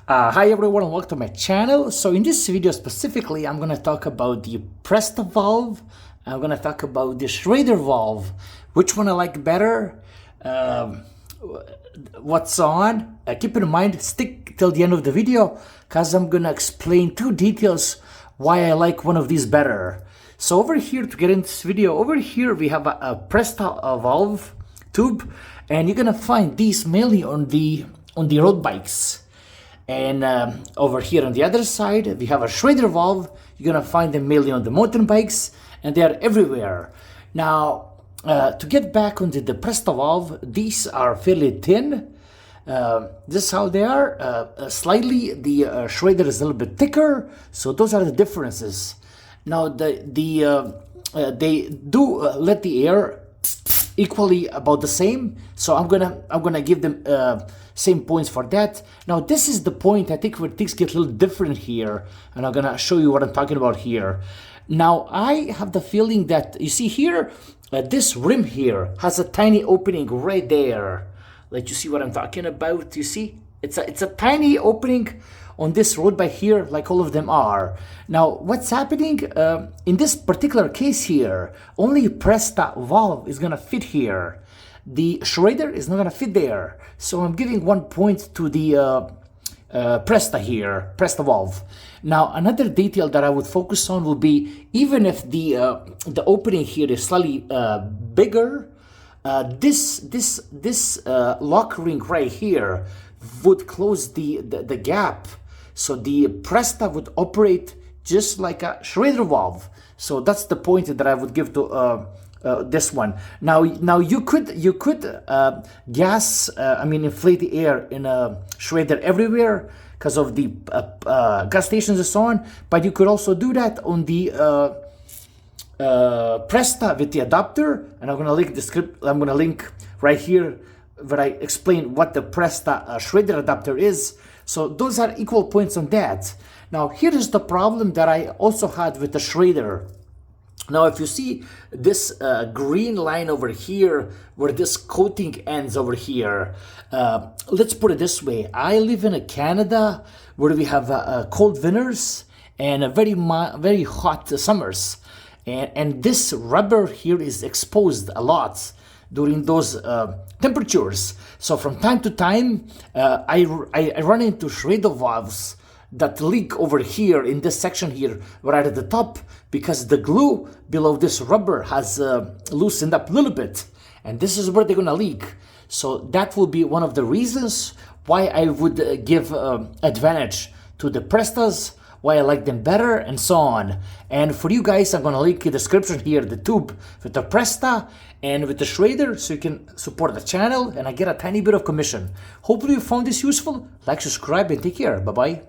Hi everyone and welcome to my channel. So in this video specifically, I'm going to talk about the PRESTA valve. I'm going to talk about the Schrader valve. Which one I like better? What's on? Keep in mind, stick till the end of the video because I'm going to explain two details why I like one of these better. So over here, to get into this video, over here we have a PRESTA valve tube, and you're going to find these mainly on the road bikes. And over here on the other side, we have a Schrader valve. You're gonna find them mainly on the mountain bikes, and they are everywhere. Now, to get back onto the PRESTA valve, these are fairly thin. This is how they are. Slightly, the Schrader is a little bit thicker, so those are the differences. Now, they do let the air equally about the same, so I'm gonna give them same points for that. Now this is the point I think where things get a little different here, and I'm gonna show you what I'm talking about here. Now I have the feeling that you see here, this rim here has a tiny opening right there. Let you see what I'm talking about. You see, it's a tiny opening on this road bike here, like all of them are. Now, what's happening in this particular case here, only PRESTA valve is gonna fit here. The Schrader is not gonna fit there. So I'm giving 1 point to the PRESTA here, PRESTA valve. Now, another detail that I would focus on will be, even if the opening here is slightly bigger, this lock ring right here would close the gap. So the PRESTA would operate just like a Schrader valve. So that's the point that I would give to this one. Now you could inflate the air in a Schrader everywhere because of the gas stations and so on. But you could also do that on the PRESTA with the adapter. And I'm gonna link the script. I'm gonna link right here where I explain what the PRESTA Schrader adapter is. So those are equal points on that. Now here is the problem that I also had with the Schrader. Now if you see this green line over here where this coating ends over here, let's put it this way. I live in Canada where we have cold winters and very hot summers, and this rubber here is exposed a lot during those temperatures. So from time to time, I run into Schrader valves that leak over here in this section here, right at the top, because the glue below this rubber has loosened up a little bit, and this is where they're gonna leak. So that will be one of the reasons why I would give advantage to the PRESTAs, why I like them better, and so on. And for you guys, I'm gonna link in the description here the tube with the PRESTA and with the Schrader, so you can support the channel and I get a tiny bit of commission. Hopefully you found this useful. Like, subscribe, and take care. Bye bye.